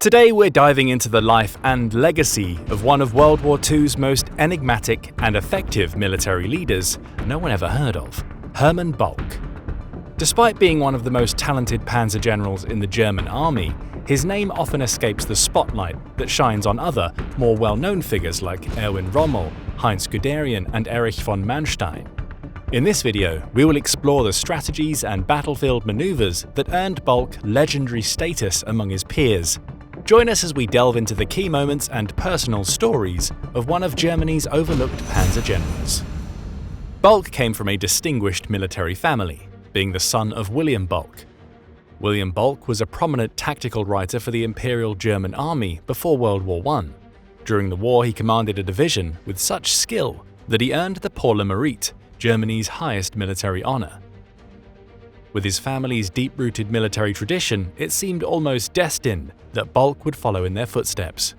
Today we're diving into the life and legacy of one of World War II's most enigmatic and effective military leaders no one ever heard of, Hermann Balck. Despite being one of the most talented panzer generals in the German army, his name often escapes the spotlight that shines on other, more well-known figures like Erwin Rommel, Heinz Guderian and Erich von Mannstein. In this video, we will explore the strategies and battlefield maneuvers that earned Balck legendary status among his peers. Join us as we delve into the key moments and personal stories of one of Germany's overlooked panzer generals. Balck came from a distinguished military family, being the son of William Balck. William Balck was a prominent tactical writer for the Imperial German Army before World War I. During the war, he commanded a division with such skill that he earned the Pour le Mérite, Germany's highest military honor. With his family's deep-rooted military tradition, it seemed almost destined that Balck would follow in their footsteps.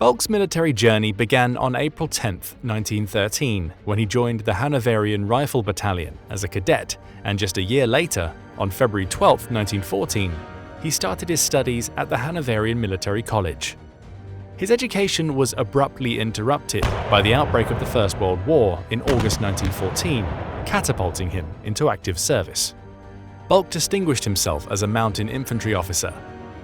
Balck's military journey began on April 10, 1913, when he joined the Hanoverian Rifle Battalion as a cadet, and just a year later, on February 12, 1914, he started his studies at the Hanoverian Military College. His education was abruptly interrupted by the outbreak of the First World War in August 1914, catapulting him into active service. Balck distinguished himself as a mountain infantry officer.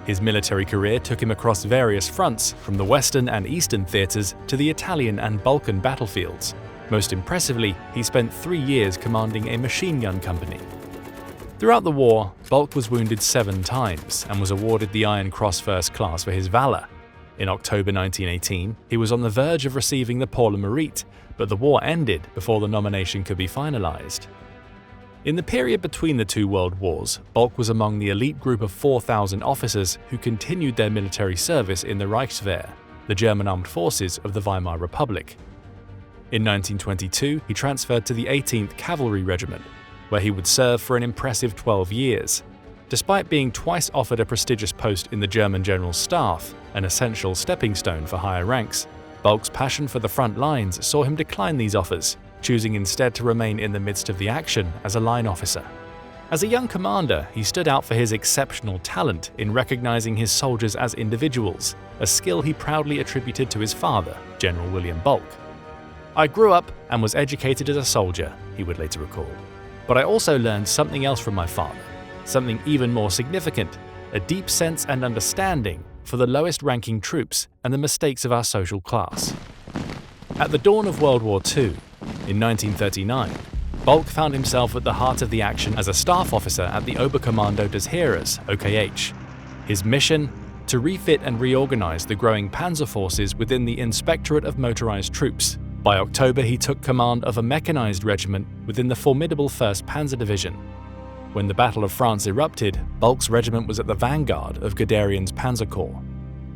His military career took him across various fronts, from the Western and Eastern theaters to the Italian and Balkan battlefields. Most impressively, he spent 3 years commanding a machine gun company. Throughout the war, Balck was wounded 7 times and was awarded the Iron Cross First Class for his valor. In October 1918, he was on the verge of receiving the Pour le Mérite, but the war ended before the nomination could be finalized. In the period between the two world wars, Balck was among the elite group of 4,000 officers who continued their military service in the Reichswehr, the German armed forces of the Weimar Republic. In 1922, he transferred to the 18th Cavalry Regiment, where he would serve for an impressive 12 years. Despite being twice offered a prestigious post in the German General Staff, an essential stepping stone for higher ranks, Balck's passion for the front lines saw him decline these offers, choosing instead to remain in the midst of the action as a line officer. As a young commander, he stood out for his exceptional talent in recognizing his soldiers as individuals, a skill he proudly attributed to his father, General William Balck. "I grew up and was educated as a soldier," he would later recall. "But I also learned something else from my father, something even more significant, a deep sense and understanding for the lowest-ranking troops and the mistakes of our social class." At the dawn of World War II, in 1939, Balck found himself at the heart of the action as a staff officer at the Oberkommando des Heeres, OKH. His mission? To refit and reorganize the growing panzer forces within the Inspectorate of Motorized Troops. By October, he took command of a mechanized regiment within the formidable 1st Panzer Division. When the Battle of France erupted, Balck's regiment was at the vanguard of Guderian's Panzer Corps.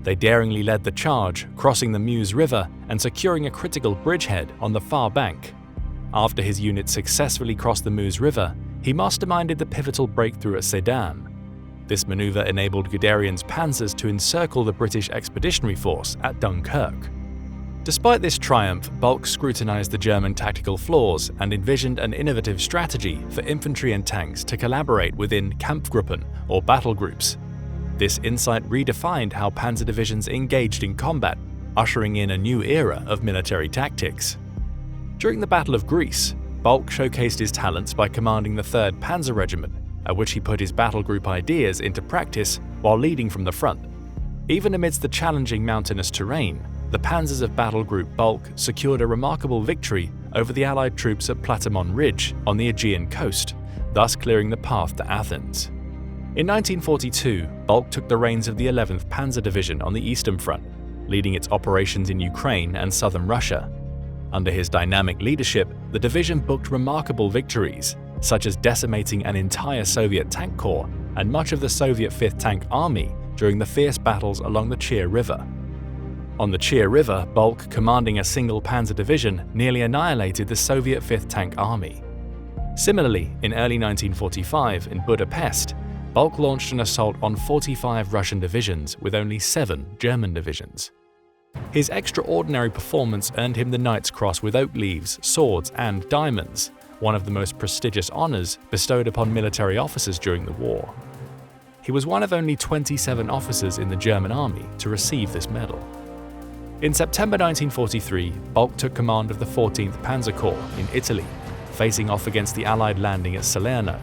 They daringly led the charge, crossing the Meuse River and securing a critical bridgehead on the far bank. After his unit successfully crossed the Meuse River, he masterminded the pivotal breakthrough at Sedan. This maneuver enabled Guderian's panzers to encircle the British Expeditionary Force at Dunkirk. Despite this triumph, Balck scrutinized the German tactical flaws and envisioned an innovative strategy for infantry and tanks to collaborate within Kampfgruppen, or battle groups. This insight redefined how panzer divisions engaged in combat, ushering in a new era of military tactics. During the Battle of Greece, Balck showcased his talents by commanding the 3rd Panzer Regiment, at which he put his battle group ideas into practice while leading from the front. Even amidst the challenging mountainous terrain, the panzers of Battle Group Balck secured a remarkable victory over the Allied troops at Platamon Ridge on the Aegean coast, thus clearing the path to Athens. In 1942, Balck took the reins of the 11th Panzer Division on the Eastern Front, leading its operations in Ukraine and southern Russia. Under his dynamic leadership, the division booked remarkable victories, such as decimating an entire Soviet tank corps and much of the Soviet 5th Tank Army during the fierce battles along the Chir River. On the Chir River, Balck, commanding a single panzer division, nearly annihilated the Soviet 5th Tank Army. Similarly, in early 1945 in Budapest, Balck launched an assault on 45 Russian divisions with only 7 German divisions. His extraordinary performance earned him the Knight's Cross with oak leaves, swords, and diamonds, one of the most prestigious honors bestowed upon military officers during the war. He was one of only 27 officers in the German army to receive this medal. In September 1943, Balck took command of the 14th Panzer Corps in Italy, facing off against the Allied landing at Salerno.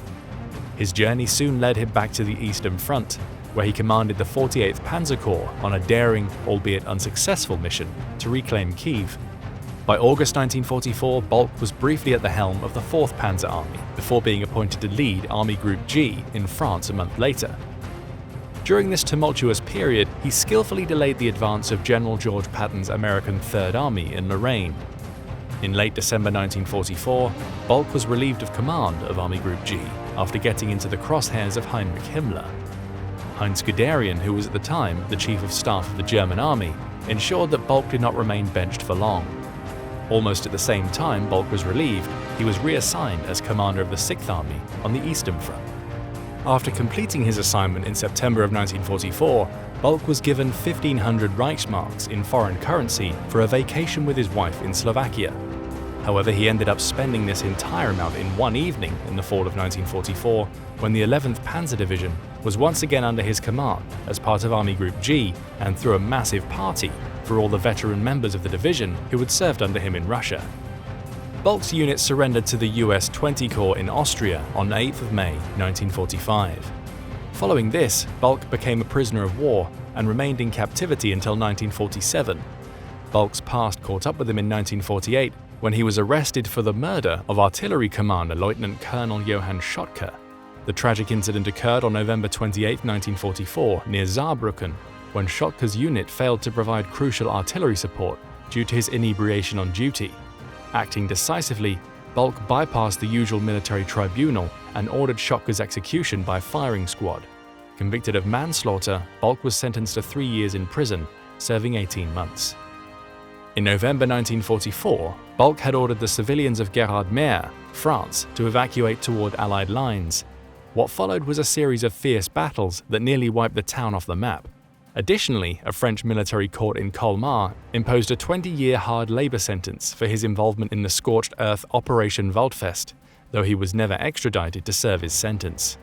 His journey soon led him back to the Eastern Front, where he commanded the 48th Panzer Corps on a daring, albeit unsuccessful mission to reclaim Kiev. By August 1944, Balck was briefly at the helm of the 4th Panzer Army before being appointed to lead Army Group G in France a month later. During this tumultuous period, he skillfully delayed the advance of General George Patton's American Third Army in Lorraine. In late December 1944, Balck was relieved of command of Army Group G after getting into the crosshairs of Heinrich Himmler. Heinz Guderian, who was at the time the Chief of Staff of the German Army, ensured that Balck did not remain benched for long. Almost at the same time Balck was relieved, he was reassigned as commander of the 6th Army on the Eastern Front. After completing his assignment in September of 1944, Balck was given 1,500 Reichsmarks in foreign currency for a vacation with his wife in Slovakia. However, he ended up spending this entire amount in one evening in the fall of 1944, when the 11th Panzer Division was once again under his command as part of Army Group G, and threw a massive party for all the veteran members of the division who had served under him in Russia. Balck's unit surrendered to the US 20 Corps in Austria on 8th of May 1945. Following this, Balck became a prisoner of war and remained in captivity until 1947. Balck's past caught up with him in 1948 when he was arrested for the murder of artillery commander Lieutenant Colonel Johann Schottker. The tragic incident occurred on November 28, 1944, near Saarbrücken, when Schottker's unit failed to provide crucial artillery support due to his inebriation on duty. Acting decisively, Balck bypassed the usual military tribunal and ordered Schottker's execution by firing squad. Convicted of manslaughter, Balck was sentenced to 3 years in prison, serving 18 months. In November 1944, Balck had ordered the civilians of Gérardmer, France, to evacuate toward Allied lines. What followed was a series of fierce battles that nearly wiped the town off the map. Additionally, a French military court in Colmar imposed a 20-year hard labor sentence for his involvement in the scorched earth Operation Waldfest, though he was never extradited to serve his sentence.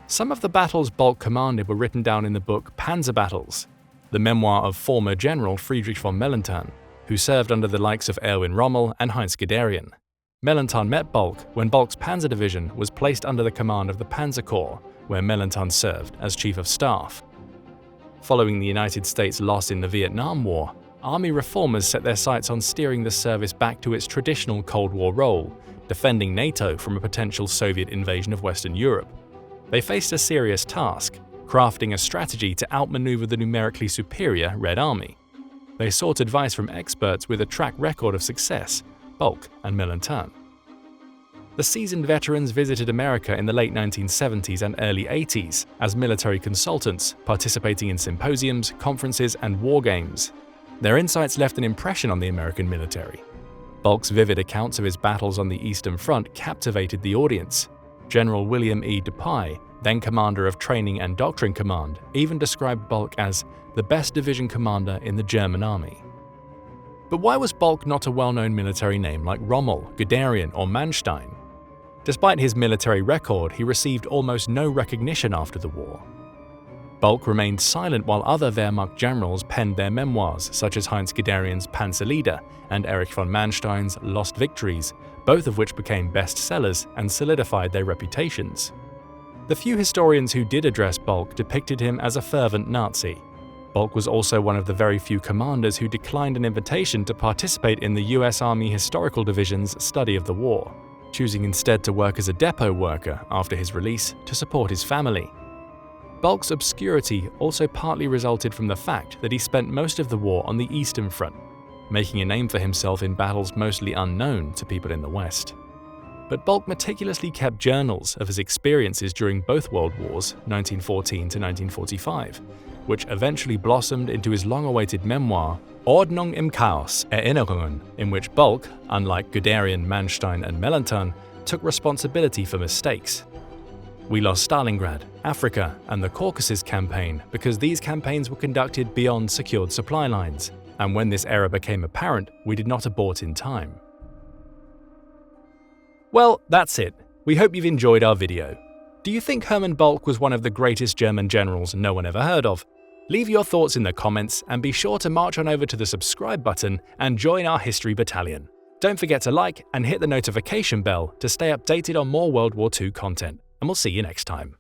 Some of the battles Balck commanded were written down in the book Panzer Battles, the memoir of former General Friedrich von Mellenthan, who served under the likes of Erwin Rommel and Heinz Guderian. Mellenthan met Balck when Balck's Panzer Division was placed under the command of the Panzer Corps, where Mellenthan served as Chief of Staff. Following the United States' loss in the Vietnam War, Army reformers set their sights on steering the service back to its traditional Cold War role, defending NATO from a potential Soviet invasion of Western Europe. They faced a serious task, crafting a strategy to outmaneuver the numerically superior Red Army. They sought advice from experts with a track record of success, Balck and Mellenthan. The seasoned veterans visited America in the late 1970s and early 80s as military consultants, participating in symposiums, conferences, and war games. Their insights left an impression on the American military. Balck's vivid accounts of his battles on the Eastern Front captivated the audience. General William E. Dupuy, then commander of Training and Doctrine Command, even described Balck as the best division commander in the German army. But why was Balck not a well-known military name like Rommel, Guderian, or Mannstein? Despite his military record, he received almost no recognition after the war. Balck remained silent while other Wehrmacht generals penned their memoirs, such as Heinz Guderian's Panzerlieder and Erich von Mannstein's Lost Victories, both of which became bestsellers and solidified their reputations. The few historians who did address Balck depicted him as a fervent Nazi. Balck was also one of the very few commanders who declined an invitation to participate in the US Army Historical Division's study of the war, choosing instead to work as a depot worker after his release to support his family. Balck's obscurity also partly resulted from the fact that he spent most of the war on the Eastern Front, making a name for himself in battles mostly unknown to people in the West. But Balck meticulously kept journals of his experiences during both World Wars, 1914 to 1945, which eventually blossomed into his long-awaited memoir, Ordnung im Chaos, Erinnerungen, in which Balck, unlike Guderian, Mannstein, and Mellenthan, took responsibility for mistakes. We lost Stalingrad, Africa, and the Caucasus campaign because these campaigns were conducted beyond secured supply lines, and when this error became apparent, we did not abort in time. Well, that's it. We hope you've enjoyed our video. Do you think Hermann Balck was one of the greatest German generals no one ever heard of? Leave your thoughts in the comments and be sure to march on over to the subscribe button and join our History Battalion. Don't forget to like and hit the notification bell to stay updated on more World War II content, and we'll see you next time.